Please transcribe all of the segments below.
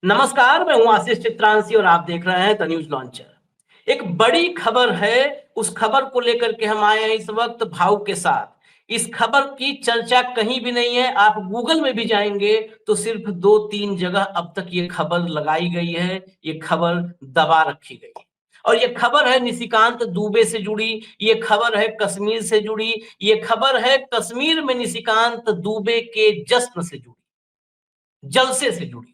नमस्कार, मैं हूं आशीष चित्रांशी और आप देख रहे हैं द न्यूज लॉन्चर। एक बड़ी खबर है, उस खबर को लेकर के हम आए हैं इस वक्त भाव के साथ। इस खबर की चर्चा कहीं भी नहीं है, आप गूगल में भी जाएंगे तो सिर्फ 2-3 जगह अब तक ये खबर लगाई गई है, ये खबर दबा रखी गई है। और ये खबर है निशिकांत दुबे से जुड़ी, ये खबर है कश्मीर से जुड़ी, ये खबर है कश्मीर में निशिकांत दुबे के जश्न से जुड़ी, जलसे से जुड़ी।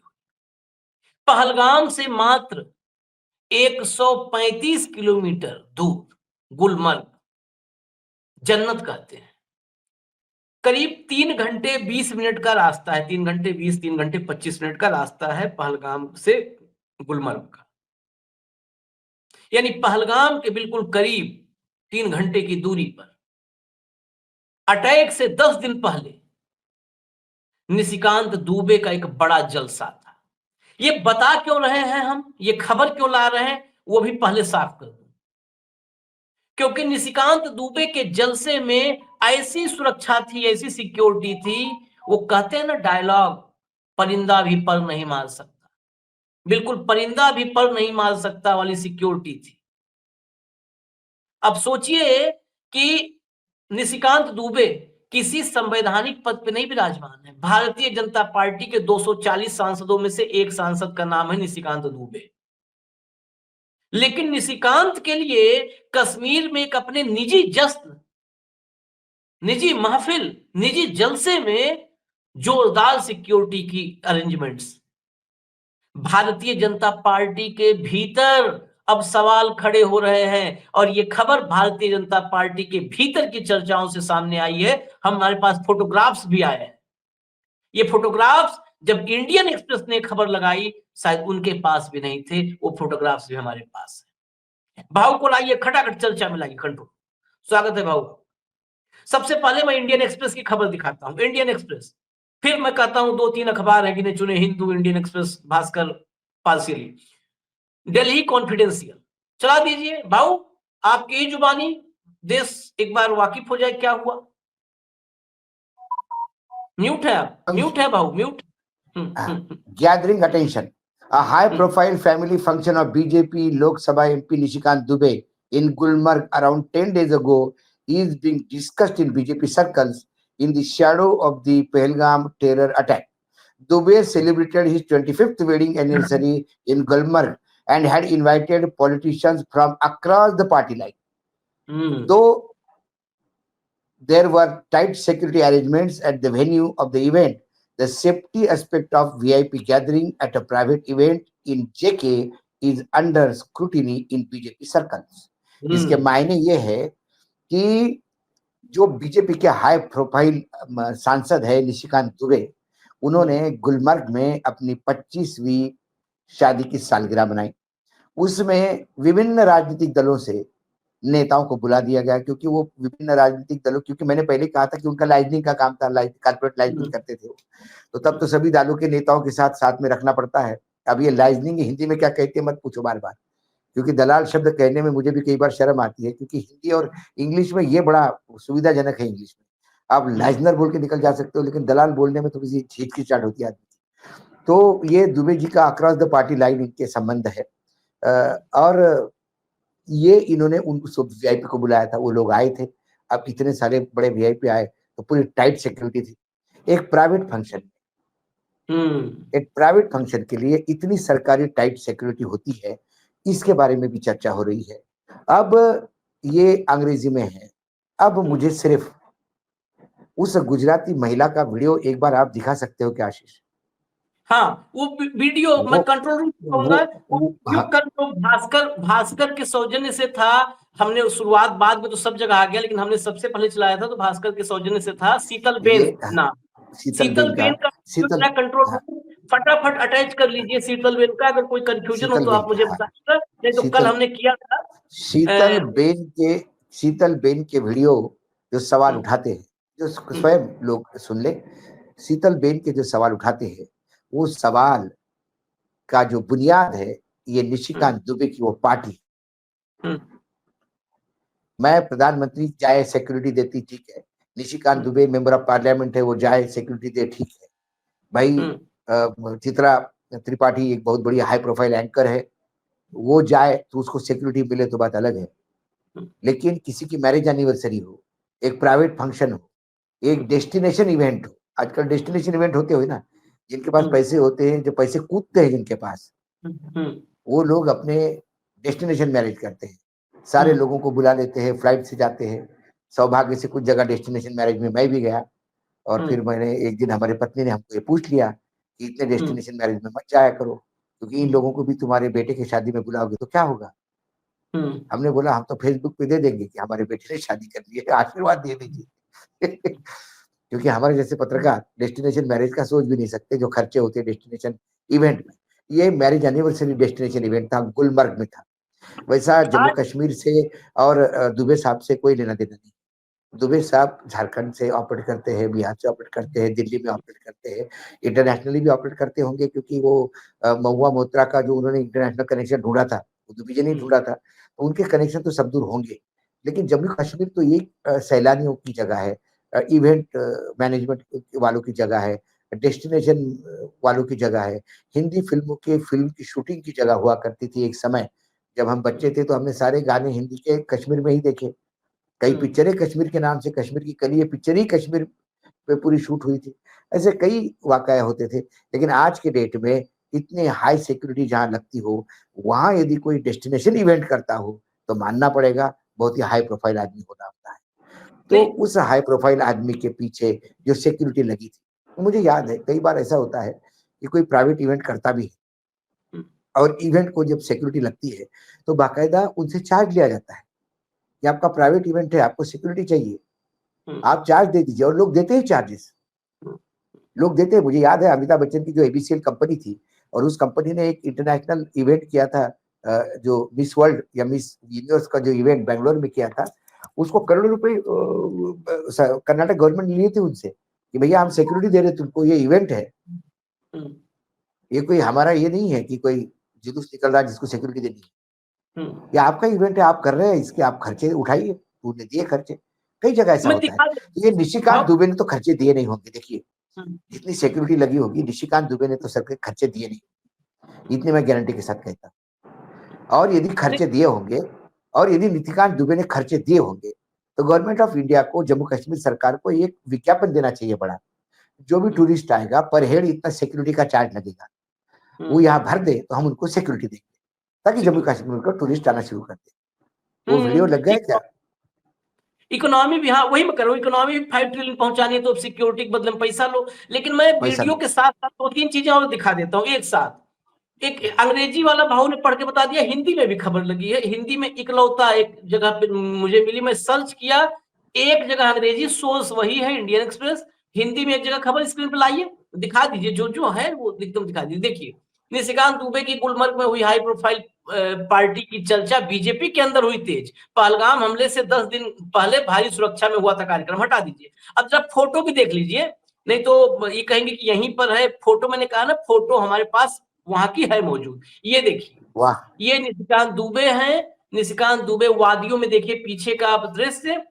पहलगाम से मात्र 135 किलोमीटर दूर गुलमर्ग, जन्नत कहते हैं। करीब 3 घंटे 20 मिनट का रास्ता है, 3 घंटे 20, 3 घंटे 25 मिनट का रास्ता है पहलगाम से गुलमर्ग का। यानी पहलगाम के बिल्कुल करीब 3 घंटे की दूरी पर अटैक से 10 दिन पहले निशिकांत दुबे का एक बड़ा जलसा था। ये बता क्यों रहे हैं हम, ये खबर क्यों ला रहे हैं, वो भी पहले साफ कर दूं। क्योंकि निशिकांत दुबे के जलसे में ऐसी सुरक्षा थी, ऐसी सिक्योरिटी थी, वो कहते हैं ना डायलॉग, परिंदा भी पर नहीं मार सकता। बिल्कुल परिंदा भी पर नहीं मार सकता वाली सिक्योरिटी थी। अब सोचिए कि निशिकांत दुबे किसी संवैधानिक पद पे नहीं विराजमान है। भारतीय जनता पार्टी के 240 सांसदों में से एक सांसद का नाम है निशिकांत दुबे। लेकिन निशिकांत के लिए कश्मीर में एक अपने निजी जश्न, निजी महफिल, निजी जलसे में जोरदार सिक्योरिटी की अरेंजमेंट्स। भारतीय जनता पार्टी के भीतर अब सवाल खड़े हो रहे हैं और ये खबर भारतीय जनता पार्टी के भीतर की चर्चाओं से सामने आई है। हमारे पास फोटोग्राफ्स भी आए हैं। ये फोटोग्राफ्स जब इंडियन एक्सप्रेस ने खबर लगाई, शायद उनके पास भी नहीं थे, वो फोटोग्राफ्स भी हमारे पास है। भाव को लाइए, खटाखट चर्चा में लाइए। कंट्रोल, स्वागत है भाव। सबसे पहले मैं इंडियन एक्सप्रेस की खबर दिखाता हूं, इंडियन एक्सप्रेस। फिर मैं कहता हूं 2-3 अखबार है गिने चुने, Hindu, Indian express, Bhaskar, partially, Delhi confidential. चला दीजिए भाऊ, आपकी ही जुबानी देश एक बार वाकिफ हो जाए क्या हुआ। म्यूट है आप, म्यूट है भाऊ, mute. Gathering attention. A high-profile family function of BJP Lok Sabha MP Nishikant Dubey in Gulmarg around 10 days ago is being discussed in BJP circles in the shadow of the Pahalgam terror attack. Dubey celebrated his 25th wedding anniversary in Gulmarg and had invited politicians from across the party line. Though there were tight security arrangements at the venue of the event, the safety aspect of VIP gathering at a private event in JK is under scrutiny in BJP circles. इसके मायने ये है कि जो BJP के high profile सांसद है निशिकांत दुबे, उन्होंने गुलमर्ग में अपनी 25वीं शादी की सालगिरह मनाई। उसमें विभिन्न राजनीतिक दलों से नेताओं को बुला दिया गया, क्योंकि वो विभिन्न राजनीतिक दलों, क्योंकि मैंने पहले कहा था कि उनका लाइजनिंग का काम था, कॉर्पोरेट लाइजनिंग करते थे वो, तो तब तो सभी दलों के नेताओं के साथ साथ में रखना पड़ता है। अब ये लाइजनिंग हिंदी में क्या कहते हैं मत पूछो बार बार, क्योंकि दलाल शब्द कहने में मुझे भी कई बार शर्म आती है, क्योंकि हिंदी और इंग्लिश में ये बड़ा सुविधाजनक है। इंग्लिश में आप लाइजनर बोल के निकल जा सकते हो, लेकिन दलाल बोलने में थोड़ी सी हिचकिचाहट होती है आदमी। तो ये दुबे जी का अक्रॉस द पार्टी लाइन इनके संबंध है, और ये इन्होंने उन वीआईपी को बुलाया था, वो लोग आए थे। अब इतने सारे बड़े वीआईपी आए तो पूरी टाइट सिक्योरिटी थी। एक प्राइवेट फंक्शन, एक प्राइवेट फंक्शन के लिए इतनी सरकारी टाइट सिक्योरिटी होती है, इसके बारे में भी चर्चा हो रही है। अब ये अंग्रेजी में है। अब मुझे सिर्फ उस गुजराती महिला का वीडियो एक बार आप दिखा सकते हो क्या आशीष? हाँ, वो वीडियो मैं कंट्रोल रूम भास्कर के सौजन्य से था। हमने शुरुआत बाद में तो सब जगह आ गया, लेकिन हमने सबसे पहले चलाया था तो भास्कर के सौजन्य से था। शीतल बेन नाम, शीतल बेन का कंट्रोल रूम फटाफट अटैच कर लीजिए। शीतल बेन का अगर कोई कंफ्यूजन हो तो आप मुझे बताइएगा, नहीं तो कल हमने किया था। शीतल बेन के वीडियो जो सवाल उठाते हैं, जो स्वयं लोग सुन ले, शीतल बेन के जो सवाल उठाते हैं, वो सवाल का जो बुनियाद है ये निशिकांत दुबे की वो पार्टी। मैं प्रधानमंत्री जाए सिक्योरिटी देती, ठीक है। Nishikant Dubey member of parliament है, वो जाए सिक्योरिटी दे, ठीक है भाई। चित्रा त्रिपाठी एक बहुत बड़ी हाई प्रोफाइल एंकर है, वो जाए तो उसको सिक्योरिटी मिले तो बात अलग है। लेकिन किसी की मैरिज एनिवर्सरी हो, एक प्राइवेट फंक्शन हो, एक डेस्टिनेशन इवेंट हो, आजकल डेस्टिनेशन इवेंट होते हुए ना, जिनके पास पैसे होते हैं, जो पैसे कूदते हैं जिनके पास, वो लोग अपने डेस्टिनेशन मैरिज करते हैं, सारे लोगों को बुला लेते हैं, फ्लाइट से जाते हैं। सौभाग्य से कुछ जगह डेस्टिनेशन मैरिज में मैं भी गया, और फिर मैंने एक दिन, हमारी पत्नी ने हमको ये पूछ लिया कि इतने डेस्टिनेशन मैरिज में मत जाया करो, क्योंकि इन लोगों को भी तुम्हारे बेटे की शादी में बुलाओगे तो क्या होगा। हमने बोला हम तो फेसबुक पे दे देंगे कि हमारे बेटे ने शादी कर ली है, आशीर्वाद दे दीजिए। क्योंकि हमारे जैसे पत्रकार डेस्टिनेशन मैरिज का सोच भी नहीं सकते, जो खर्चे होते हैं डेस्टिनेशन इवेंट में। ये मैरिज एनिवर्सरी डेस्टिनेशन इवेंट था, गुलमर्ग में था। वैसा जम्मू कश्मीर से और दुबे साहब से कोई लेना देना नहीं। दुबे साहब झारखंड से ऑपरेट करते हैं, बिहार से ऑपरेट करते हैं, दिल्ली में ऑपरेट करते हैं, इंटरनेशनली भी ऑपरेट करते होंगे, क्योंकि वो महुआ मोत्रा का जो उन्होंने इंटरनेशनल कनेक्शन ढूंढा था, वो दुबे जी ने ढूंढा था, तो उनके कनेक्शन तो सब दूर होंगे। लेकिन जम्मू कश्मीर तो ये सैलानियों की जगह है, इवेंट मैनेजमेंट वालों की जगह है, डेस्टिनेशन वालों की जगह है, हिंदी फिल्मों के फिल्म की शूटिंग की जगह हुआ करती थी एक समय। जब हम बच्चे थे तो हमने सारे गाने हिंदी के कश्मीर में ही देखे। कई पिक्चरें कश्मीर के नाम से, कश्मीर की कली, ये पिक्चर ही कश्मीर पे पूरी शूट हुई थी। ऐसे कई वाकया होते थे। लेकिन आज के डेट में इतने हाई सिक्योरिटी जहाँ लगती हो, वहां यदि कोई डेस्टिनेशन इवेंट करता हो, तो मानना पड़ेगा बहुत ही हाई प्रोफाइल आदमी होना होता है। तो उस हाई प्रोफाइल आदमी के पीछे जो सिक्योरिटी लगी थी, तो मुझे याद है कई बार ऐसा होता है कि कोई प्राइवेट इवेंट करता भी है, और इवेंट को जब सिक्योरिटी लगती है तो बाकायदा उनसे चार्ज लिया जाता है कि आपका प्राइवेट इवेंट है, आपको सिक्योरिटी चाहिए, आप चार्ज दे दीजिए। और लोग देते हैं चार्जेस, लोग देते हैं। मुझे याद है अमिताभ बच्चन की जो एबीसीएल कंपनी थी, और उस कंपनी ने एक इंटरनेशनल इवेंट किया था, जो मिस वर्ल्ड या मिस यूनिवर्स का जो इवेंट बेंगलोर में किया था, उसको करोड़ों रुपए कर्नाटक गवर्नमेंट लिए थे उनसे कि भैया हम सिक्योरिटी दे रहे तुमको, ये इवेंट है, ये कोई हमारा ये नहीं है कि कोई जुलूस निकल रहा है जिसको सिक्योरिटी देनी है। ये आपका इवेंट है, आप कर रहे हैं, इसके आप खर्चे उठाइए। तूने दिए खर्चे, कई जगह ऐसा होता है। तो ये निशिकांत दुबे ने तो खर्चे दिए नहीं होंगे। देखिए जितनी सिक्योरिटी लगी होगी, निशिकांत दुबे ने तो सर खर्चे दिए नहीं, इतने मैं गारंटी के साथ कहता हूँ। और यदि खर्चे दिए होंगे, और यदि निशिकांत दुबे ने खर्चे दिए होंगे, तो गवर्नमेंट ऑफ इंडिया को, जम्मू कश्मीर सरकार को एक विज्ञापन देना चाहिए बड़ा, जो भी टूरिस्ट आएगा पर हेड इतना सिक्योरिटी का चार्ज लगेगा, वो यहाँ भर दे तो हम उनको सिक्योरिटी देंगे, ताकि जम्मू कश्मीर को टूरिस्ट आना शुरू कर दे। वो वीडियो लग गया क्या? इकोनॉमी भी, हाँ वही मैं कर रहा हूँ, इकोनॉमी भी 5 ट्रिलियन पहुंचानी है तो सिक्योरिटी के बदले में पैसा लो। लेकिन मैं वीडियो के साथ साथ 2-3 चीजें और दिखा देता हूँ एक साथ। एक अंग्रेजी वाला भाव ने पढ़ के बता दिया, हिंदी में भी खबर लगी है। हिंदी में इकलौता एक जगह पे मुझे मिली, मैं सर्च किया, एक जगह अंग्रेजी सोर्स वही है इंडियन एक्सप्रेस, हिंदी में एक जगह खबर स्क्रीन पर लाइए, दिखा दीजिए, जो जो है वो एकदम दिखा दीजिए। देखिए, निशिकांत दुबे की गुलमर्ग में हुई हाई प्रोफाइल पार्टी की चर्चा बीजेपी के अंदर हुई तेज। पहलगाम हमले से 10 दिन पहले भारी सुरक्षा में हुआ था कार्यक्रम। हटा दीजिए, अब जब फोटो भी देख लीजिए, नहीं तो ये कहेंगे कि यहीं पर है फोटो। मैंने कहा ना, फोटो हमारे पास वहां की है मौजूद। ये देखिए, वाह, ये निशिकांत दुबे हैं। निशिकांत दुबे वादियों में देखिए पीछे का आप दृश्य,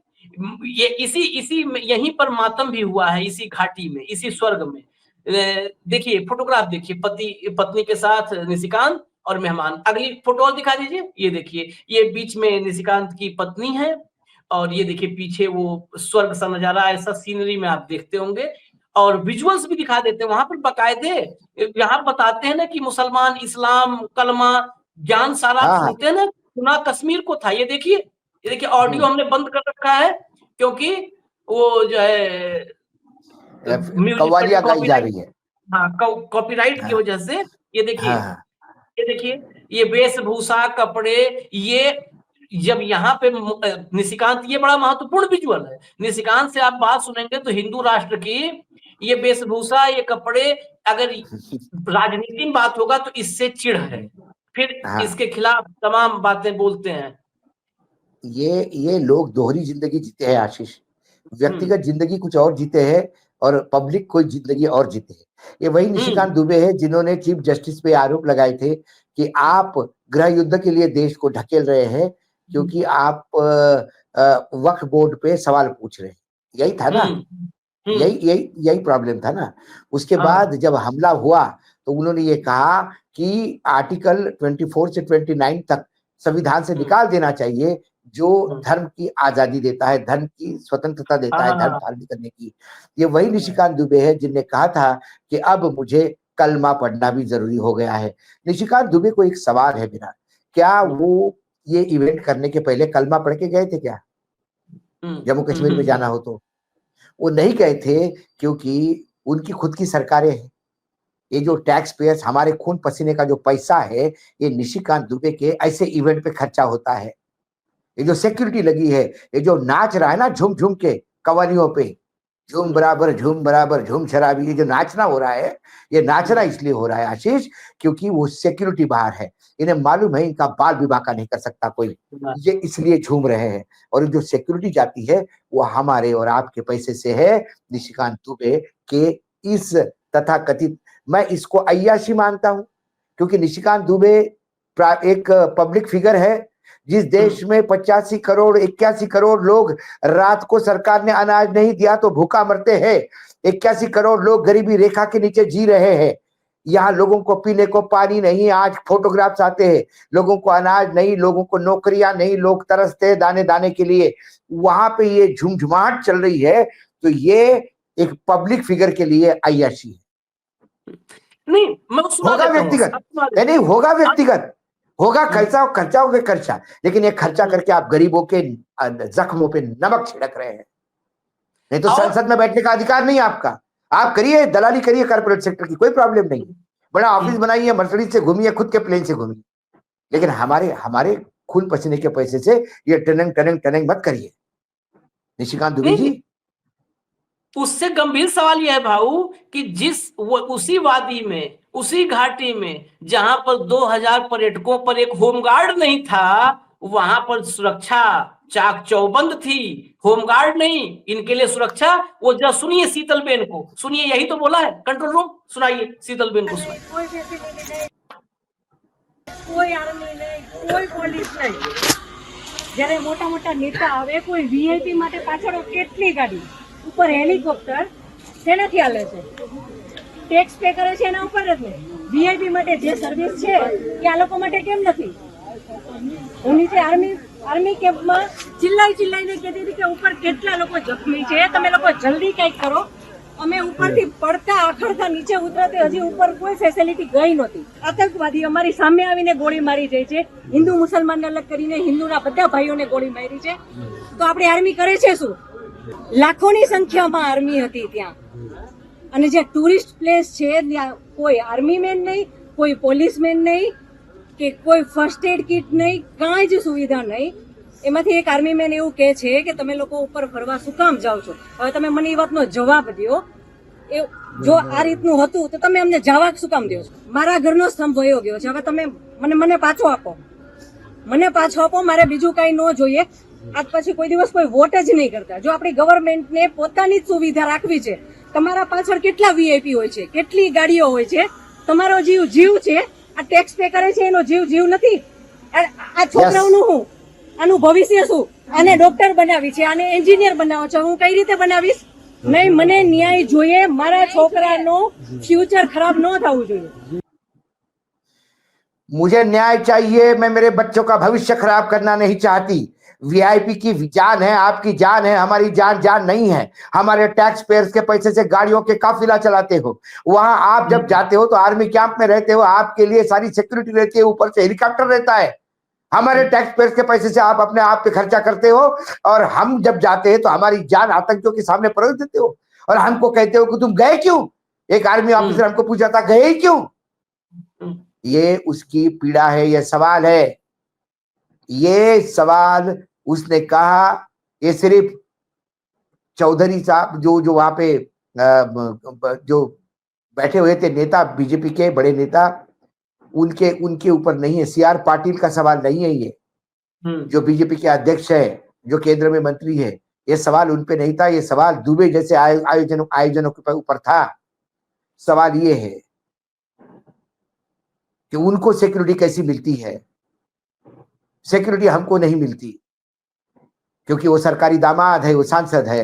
ये इसी यहीं पर मातम भी हुआ है, इसी घाटी में, इसी स्वर्ग में। देखिए फोटोग्राफ, देखिए पति पत्नी के साथ निशिकांत और मेहमान। अगली फोटो और दिखा दीजिए, ये देखिए, ये बीच में निशिकांत की पत्नी है, और ये देखिए पीछे वो स्वर्ग सा नजारा, ऐसा सीनरी में आप देखते होंगे। और विजुअल्स भी दिखा देते हैं वहां पर बाकायदे। यहाँ बताते हैं ना कि मुसलमान, इस्लाम, कलमा, ज्ञान सारा आप सुनते हैं ना, सुना कश्मीर को था। ये देखिए ऑडियो हमने बंद कर रखा है, क्योंकि वो जो है कव्वालियां गाई जा रही है। हाँ, कॉपीराइट की वजह से। ये देखिए, ये देखिए, ये वेशभूषा, कपड़े, ये जब यहाँ पे निशिकांत, ये बड़ा महत्वपूर्ण विजुअल है। निशिकांत से आप बात सुनेंगे तो हिंदू राष्ट्र की ये वेशभूषा, ये कपड़े, अगर राजनीति में बात होगा तो इससे चिढ़ है, फिर इसके खिलाफ तमाम बातें बोलते हैं। ये लोग दोहरी जिंदगी जीते हैं आशीष, व्यक्तिगत जिंदगी कुछ और जीते हैं और पब्लिक कोई जिंदगी और जीते हैं। ये वही निशिकांत दुबे है जिन्होंने चीफ जस्टिस पे आरोप लगाए थे कि आप गृह युद्ध के लिए देश को ढकेल रहे हैं, क्योंकि आप वक्फ बोर्ड पे सवाल पूछ रहे हैं। यही था ना, यही प्रॉब्लम था ना। उसके बाद जब हमला हुआ तो उन्होंने ये कहा कि आर्टिकल 24 से 29 तक संविधान से निकाल देना चाहिए, जो धर्म की आजादी देता है, धर्म की स्वतंत्रता देता है, धर्म पालन करने की। ये वही निशिकांत दुबे है जिनने कहा था कि अब मुझे कलमा पढ़ना भी जरूरी हो गया है। निशिकांत दुबे को एक सवाल है मेरा, क्या वो ये इवेंट करने के पहले कलमा पढ़ के गए थे क्या? जम्मू कश्मीर में जाना हो तो वो नहीं गए थे, क्योंकि उनकी खुद की सरकारें हैं। ये जो टैक्स पेयर्स, हमारे खून पसीने का जो पैसा है, ये निशिकांत दुबे के ऐसे इवेंट पे खर्चा होता है। ये जो सिक्योरिटी लगी है, ये जो नाच रहा है ना झूम झूम के कवालियों पे, झूम बराबर झूम शराबी, ये जो नाचना हो रहा है, ये नाचना इसलिए हो रहा है आशीष, क्योंकि वो सिक्योरिटी बाहर है। इन्हें मालूम है इनका बाल विवाह का नहीं कर सकता कोई, ये इसलिए झूम रहे हैं। और जो सिक्योरिटी जाती है वो हमारे और आपके पैसे से है, निशिकांत दुबे के इस तथाकथित, मैं इसको अय्याशी मानता हूं, क्योंकि निशिकांत दुबे एक पब्लिक फिगर है। जिस देश में 85 करोड़ 81 करोड़ लोग रात को सरकार ने अनाज नहीं दिया तो भूखा मरते हैं, 81 करोड़ लोग गरीबी रेखा के नीचे जी रहे हैं, यहाँ लोगों को पीने को पानी नहीं, आज फोटोग्राफ्स आते हैं, लोगों को अनाज नहीं, लोगों को नौकरियां नहीं, लोग तरसते हैं दाने दाने के लिए, वहां पे ये झुमझुमाहट चल रही है। तो ये एक पब्लिक फिगर के लिए अय्याशी है। नहीं, मैं होगा व्यक्तिगत, नहीं होगा व्यक्तिगत, होगा खर्चा होगा खर्चा, लेकिन ये खर्चा करके आप गरीबों के जख्मों पे नमक छिड़क रहे हैं। नहीं तो संसद में बैठने का अधिकार नहीं आपका, आप करिए दलाली करिए कॉर्पोरेट सेक्टर की, कोई प्रॉब्लम नहीं, बड़ा ऑफिस बनाइए, मर्सिडीज से घूमिए, खुद के प्लेन से घूमिए, लेकिन हमारे खून पसीने के पैसे से ये टनंग मत करिए निशिकांत दुबे जी। उससे गंभीर सवाल यह है भाऊ कि उसी वादी में, उसी घाटी में जहां पर 2000 पर्यटकों पर एक होमगार्ड नहीं था, वहां पर सुरक्षा चाक चौबंद थी, होमगार्ड नहीं, इनके लिए सुरक्षा। वो जरा सुनिए शीतलबेन को, सुनिए, यही तो बोला है कंट्रोल रूम, सुनाइए शीतलबेन को सुनाइए। कोई आर्मी नहीं, कोई पोलीस नहीं, जયારે મોટા મોટા નેતા આવે કોઈ વીઆઈપી માટે પાછળ કેટલી ગાડી, ઉપર હેલિકોપ્ટર શેનાથી હાલે છે? ટેક્સ પે કરે છે એના ઉપર જ ને। વીઆઈપી માટે જે સર્વિસ છે એ આ લોકો માટે કેમ નથી? હું નીચે આર્મી કેમ્પમાં ચિલ્લાઈને કહેતી હતી કે ઉપર કેટલા લોકો જખમી છે, તમે લોકો જલ્દી કંઈક કરો। અમે ઉપરથી પડતા આખડતા નીચે ઉતરતે હજી ઉપર કોઈ ફેસિલિટી ગઈ નહોતી। આતંકવાદી અમારી સામે આવીને ગોળી મારી જાય છે, હિન્દુ મુસલમાનને અલગ કરીને હિન્દુના બધા ભાઈઓને ગોળી મારી છે। તો આપણી આર્મી કરે છે શું? લાખોની સંખ્યામાં આર્મી હતી ત્યાં, અને જે ટુરિસ્ટ પ્લેસ છે ત્યાં કોઈ આર્મી મેન નહીં, કોઈ પોલીસમેન નહીં, કે કોઈ ફર્સ્ટ એડ કિટ નહીં, કાંઈ જ સુવિધા નહીં। એમાંથી એક આર્મી મેન એવું કહે છે કે તમે લોકો ઉપર ફરવા શું કામ જાઓ છો? હવે તમે મને એ વાતનો જવાબ દો, જો આ રીતનું હતું તો તમે અમને જવા શું કામ દો છો? મારા ઘરનો સ્તંભ વયો ગયો છે, હવે તમે મને પાછો આપો, મારે બીજું કાંઈ ન જોઈએ। આજ પછી કોઈ દિવસ કોઈ વોટ જ નહીં કરતા। જો આપણી ગવર્મેન્ટને પોતાની જ સુવિધા રાખવી છે, તમારા પાછળ કેટલા વીઆઈપી હોય છે, કેટલી ગાડીઓ હોય છે, તમારો જીવ છે, આ ટેક્સ પે કરે છે એનો જીવ નથી। આ છોકરાઓનું હું આનું ભવિષ્ય શું? આને ડોક્ટર બનાવી છે, આને એન્જિનિયર બનાવો છો, હું કઈ રીતે બનાવીશ? નહીં, મને ન્યાય જોઈએ, મારા છોકરાનો ફ્યુચર ખરાબ ન થવું જોઈએ। मुझे न्याय चाहिए, मैं मेरे बच्चों का भविष्य खराब करना नहीं चाहती। वीआईपी की जान है, आपकी जान है, हमारी जान नहीं है। हमारे टैक्स पेयर्स के पैसे से गाड़ियों के काफिला चलाते हो, वहां आप जब जाते हो तो आर्मी कैंप में रहते हो, आपके लिए सारी सिक्योरिटी रहती है, ऊपर से हेलीकॉप्टर रहता है। हमारे टैक्स पेयर्स के पैसे से आप अपने आप पे खर्चा करते हो, और हम जब जाते हैं तो हमारी जान आतंकियों के सामने परोस देते हो, और हमको कहते हो कि तुम गए क्यों? एक आर्मी ऑफिसर हमको पूछा था, गए क्यों? ये उसकी पीड़ा है, ये सवाल है, ये सवाल उसने कहा। ये सिर्फ चौधरी साहब जो वहां पे जो बैठे हुए थे नेता, बीजेपी के बड़े नेता, उनके ऊपर नहीं है, सीआर पाटिल का सवाल नहीं है ये, जो बीजेपी के अध्यक्ष है, जो केंद्र में मंत्री है, ये सवाल उन पे नहीं था, ये सवाल दुबे जैसे आयोजनों के ऊपर था। सवाल ये है कि उनको सिक्योरिटी कैसी मिलती है? सिक्योरिटी हमको नहीं मिलती, क्योंकि वो सरकारी दामाद है, वो सांसद है,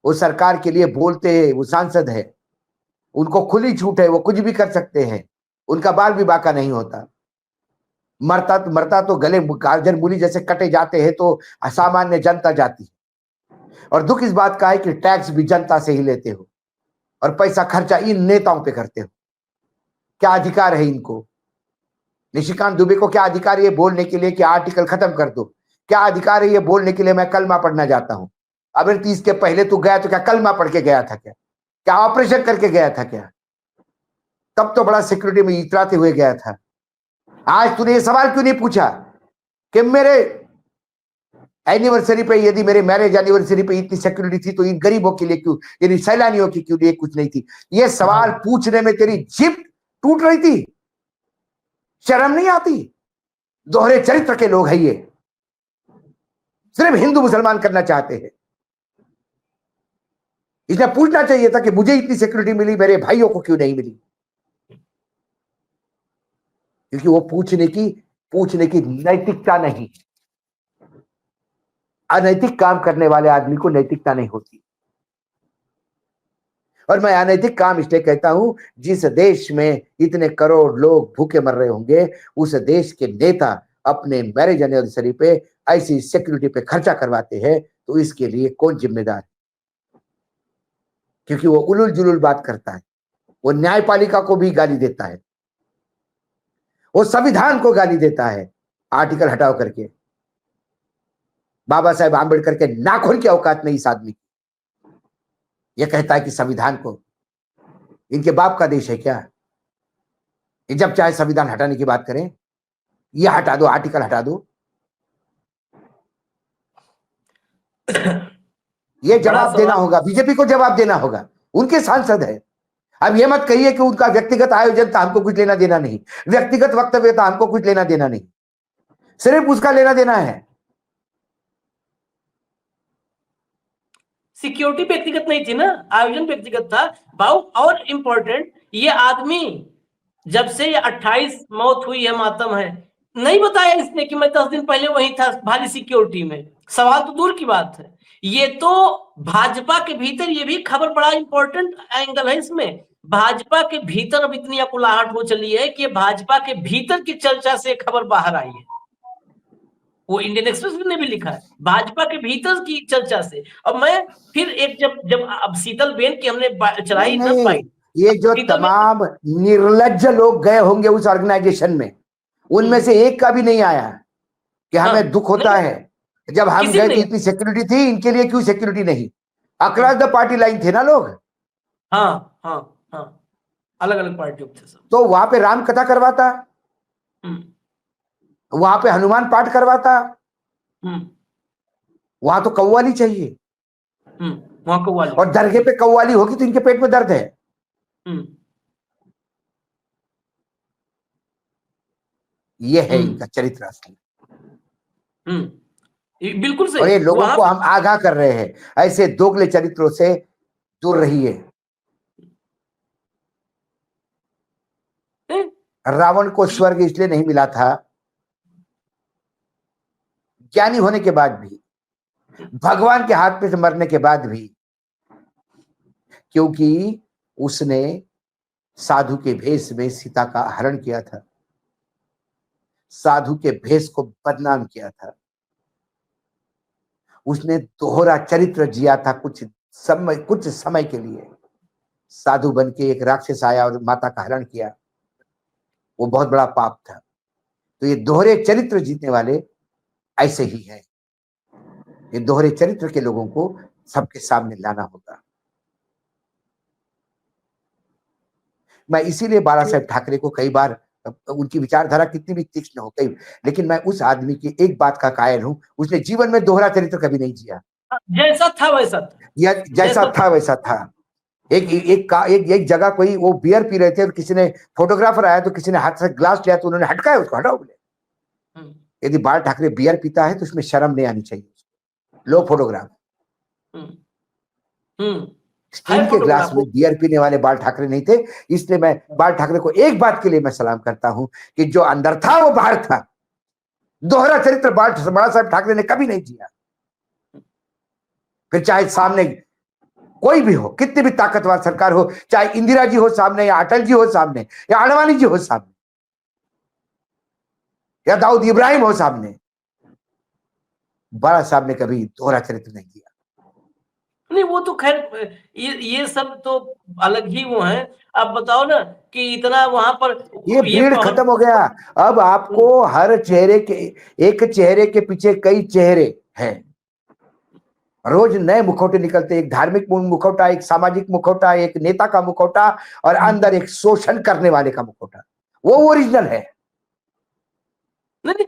वो सरकार के लिए बोलते हैं, वो सांसद है, उनको खुली छूट है, वो कुछ भी कर सकते हैं, उनका बाल भी बाका नहीं होता। मरता तो गले गाजर मूली जैसे कटे जाते हैं तो सामान्य जनता जाती है। और दुख इस बात का है कि टैक्स भी जनता से ही लेते हो और पैसा खर्चा इन नेताओं पे करते हो। क्या अधिकार है इनको? निशिकांत दुबे को क्या अधिकार है ये बोलने के लिए कि आर्टिकल खत्म कर दो? क्या अधिकार है ये बोलने के लिए मैं कलमा पढ़ना जाता हूं? अगर 30 के पहले तू गया तो क्या कलमा पढ़ के गया था? क्या ऑपरेशन करके गया था? क्या तब तो बड़ा सिक्योरिटी में इतराते हुए गया था। आज तूने ये सवाल क्यों नहीं पूछा कि मेरे एनिवर्सरी पे, यदि मेरे मैरिज एनिवर्सरी पे इतनी सिक्योरिटी थी तो इन गरीबों के लिए क्यों, इन सैलानियों की क्यों लिए कुछ नहीं थी? ये सवाल पूछने में तेरी जीभ टूट रही थी, शर्म नहीं आती? दोहरे चरित्र के लोग हैं ये, सिर्फ हिंदू मुसलमान करना चाहते हैं। इसने पूछना चाहिए था कि मुझे इतनी सिक्योरिटी मिली, मेरे भाइयों को क्यों नहीं मिली? क्योंकि वो पूछने की नैतिकता नहीं। अनैतिक काम करने वाले आदमी को नैतिकता नहीं होती। और मैं अनैतिक काम इसलिए कहता हूं, जिस देश में इतने करोड़ लोग भूखे मर रहे होंगे, उस देश के नेता अपने मैरिज एनिवर्सरी पे ऐसी सिक्योरिटी पे खर्चा करवाते हैं, तो इसके लिए कौन जिम्मेदार? क्योंकि वो उलूल जुलूल बात करता है, वो न्यायपालिका को भी गाली देता है, वो संविधान को गाली देता है आर्टिकल हटाओ करके। बाबा साहेब आंबेडकर के नाखून की औकात नहीं इस आदमी की। यह कहता है कि संविधान को, इनके बाप का देश है क्या? ये जब चाहे संविधान हटाने की बात करें, यह हटा दो, आर्टिकल हटा दो। ये जवाब देना होगा, बीजेपी को जवाब देना होगा, उनके सांसद है। अब ये मत कहिए कि उनका व्यक्तिगत आयोजन था, हमको कुछ लेना देना नहीं, व्यक्तिगत वक्तव्य था, हमको कुछ लेना देना नहीं, सिर्फ उसका लेना देना है। सिक्योरिटी व्यक्तिगत नहीं थी ना, आयोजन व्यक्तिगत था भाव। और इंपॉर्टेंट, ये आदमी जब से ये 28 मौत हुई है, मातम है, नहीं बताया इसने कि मैं 10 दिन पहले वहीं था भारी सिक्योरिटी में। सवाल तो दूर की बात है, ये तो भाजपा के भीतर, ये भी खबर बड़ा इंपॉर्टेंट एंगल है इसमें। भाजपा के भीतर अब इतनी अकुलाहट हो चली है कि भाजपा के भीतर की चर्चा से खबर बाहर आई है। वो इंडियन एक्सप्रेस ने भी लिखा है, भाजपा के भीतर की चर्चा से। अब मैं फिर एक जब अब शीतल बेन की हमने चलाई ना बाइट, ये जो तमाम निर्लज्ज लोग गए होंगे उस ऑर्गेनाइजेशन में, उनमें से एक का भी नहीं आया कि हमें दुख होता है जब हम गए तो इतनी सिक्योरिटी थी, इनके लिए क्यों सिक्योरिटी नहीं? अक्रॉस द पार्टी लाइन थे ना लोग। हाँ हाँ हाँ, अलग अलग पार्टियों थे सब। तो वहां पे राम कथा करवाता, वहां पे हनुमान पाठ करवाता, वहां तो कव्वाली चाहिए, वहां कव्वाली। और दरगाह पे कव्वाली होगी तो इनके पेट में दर्द है। ये है इनका चरित्र असली। बिल्कुल सही। और ये लोगों को हम आगाह कर रहे हैं, ऐसे दोगले चरित्रों से दूर रहिए। रावण को स्वर्ग इसलिए नहीं मिला था, ज्ञानी होने के बाद भी, भगवान के हाथ पे से मरने के बाद भी, क्योंकि उसने साधु के भेष में सीता का हरण किया था, साधु के भेष को बदनाम किया था, उसने दोहरा चरित्र जिया था कुछ समय के लिए। साधु बन के एक राक्षस आया और माता का हरण किया, वो बहुत बड़ा पाप था। तो ये दोहरे चरित्र जीतने वाले ऐसे ही हैं। ये दोहरे चरित्र के लोगों को सबके सामने लाना होगा। मैं इसीलिए बाला साहेब ठाकरे को कई बार, उनकी विचारधारा कितनी भी तीक्ष्ण हो गई, लेकिन मैं उस आदमी की एक बात का कायल हूं, उसने जीवन में दोहरा चरित्र कभी नहीं जिया। जैसा था वैसा था, या जैसा था वैसा था। एक जगह कोई वो बियर पी रहे थे और किसी ने, फोटोग्राफर आया तो किसी ने हाथ से ग्लास लिया तो उन्होंने हटकाया उसको, हटाओ बोले। यदि बाल ठाकरे बियर पीता है तो उसमें शर्म नहीं आनी चाहिए। लो फोटोग्राफ, स्टील के ग्लास में बियर पीने वाले बाल ठाकरे नहीं थे। इसलिए मैं बाल ठाकरे को एक बात के लिए मैं सलाम करता हूं कि जो अंदर था वो बाहर था। दोहरा चरित्र बाला साहेब ठाकरे ने कभी नहीं जिया। फिर चाहे सामने कोई भी हो, कितनी भी ताकतवर सरकार हो, चाहे इंदिरा जी हो सामने या अटल जी हो सामने या आडवाणी जी हो सामने या दाऊद इब्राहिम हो सामने, बड़ा साहब ने कभी दोहरा चरित्र नहीं किया। नहीं वो तो खैर ये सब तो अलग ही वो हैं। अब बताओ ना कि इतना वहां पर ये भीड़ खत्म हो गया। अब आपको हर चेहरे के, एक चेहरे के पीछे कई चेहरे हैं। रोज नए मुखौटे निकलते, एक धार्मिक मुखौटा, एक सामाजिक मुखौटा, एक नेता का मुखौटा और अंदर एक शोषण करने वाले का मुखौटा। वो ओरिजिनल है। नहीं,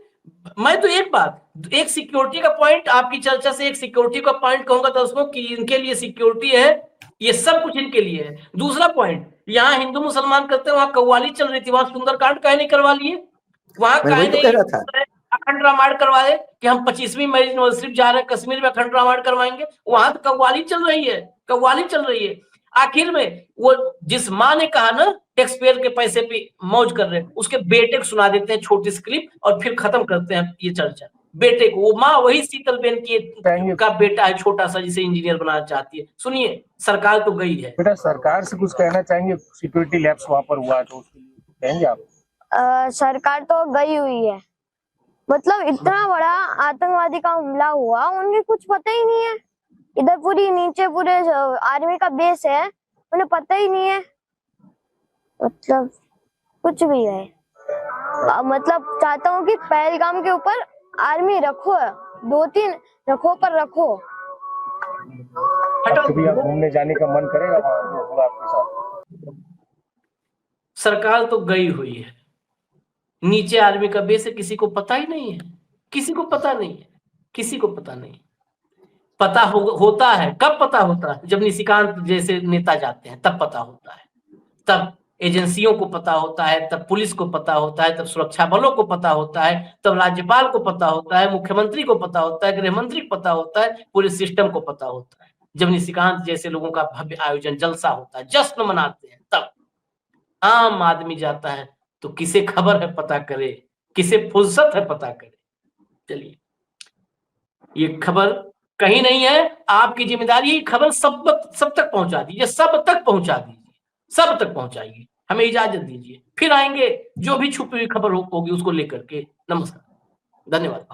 मैं तो एक बात, एक सिक्योरिटी का पॉइंट, आपकी चर्चा से एक सिक्योरिटी का पॉइंट कहूंगा दर्शकों कि इनके लिए सिक्योरिटी है, ये सब कुछ इनके लिए है। दूसरा पॉइंट, यहाँ हिंदू मुसलमान करते हैं, वहां कव्वाली चल रही थी, वहां सुंदरकांड काहे नहीं करवा लिए? वहां मैं काहे वही तो कह नहीं रहा था। अखंड रामायण करवाए कि हम 25वीं मैरिज एनिवर्सरी जा रहे हैं कश्मीर में अखंड रामायण करवाएंगे? वहां तो कव्वाली चल रही है, कव्वाली चल रही है। आखिर में वो जिस माँ ने कहा ना टैक्स पेयर के पैसे पे मौज कर रहे हैं, उसके बेटे को सुना देते हैं छोटी सी क्लिप और फिर खत्म करते हैं ये चर्चा। बेटे को, वो माँ वही शीतल बेन की का बेटा है छोटा सा, जिसे इंजीनियर बनाना चाहती है। सुनिए, सरकार तो गई है। बेटा सरकार से कुछ कहना चाहेंगे? सिक्योरिटी लैप्स वहां पर हुआ तो उसके लिए कहेंगे आप? सरकार तो गई हुई है, मतलब इतना बड़ा आतंकवादी का हमला हुआ, उन्हें कुछ पता ही नहीं है। इधर पूरी नीचे पूरे आर्मी का बेस है, उन्हें पता ही नहीं है, मतलब कुछ भी है। मतलब चाहता हूँ कि पहलगाम के ऊपर आर्मी रखो, 2-3 रखो पर रखो। कभी आप घूमने जाने का मन करेगा वहां आपके साथ? सरकार तो गई हुई है, नीचे आर्मी का बेस है, किसी को पता ही नहीं है, किसी को पता नहीं है, किसी को पता नहीं। पता होता है, कब पता होता है? जब निशिकांत जैसे नेता जाते हैं तब पता होता है, तब एजेंसियों को पता होता है, तब पुलिस को पता होता है, तब सुरक्षा बलों को पता होता है, तब राज्यपाल को पता होता है, मुख्यमंत्री को पता होता है, गृह मंत्री को पता होता है, पूरे सिस्टम को पता होता है। जब निशिकांत जैसे लोगों का भव्य आयोजन, जलसा होता है, जश्न मनाते हैं, तब आम आदमी जाता है तो किसे खबर है पता करे, किसे फुर्सत है पता करे। चलिए, ये खबर कहीं नहीं है, आपकी जिम्मेदारी है खबर सब तक पहुंचा दीजिए, सब तक पहुंचा दीजिए, सब तक पहुंचाइए। हमें इजाजत दीजिए, फिर आएंगे जो भी छुपी हुई खबर होगी उसको लेकर के। नमस्कार, धन्यवाद।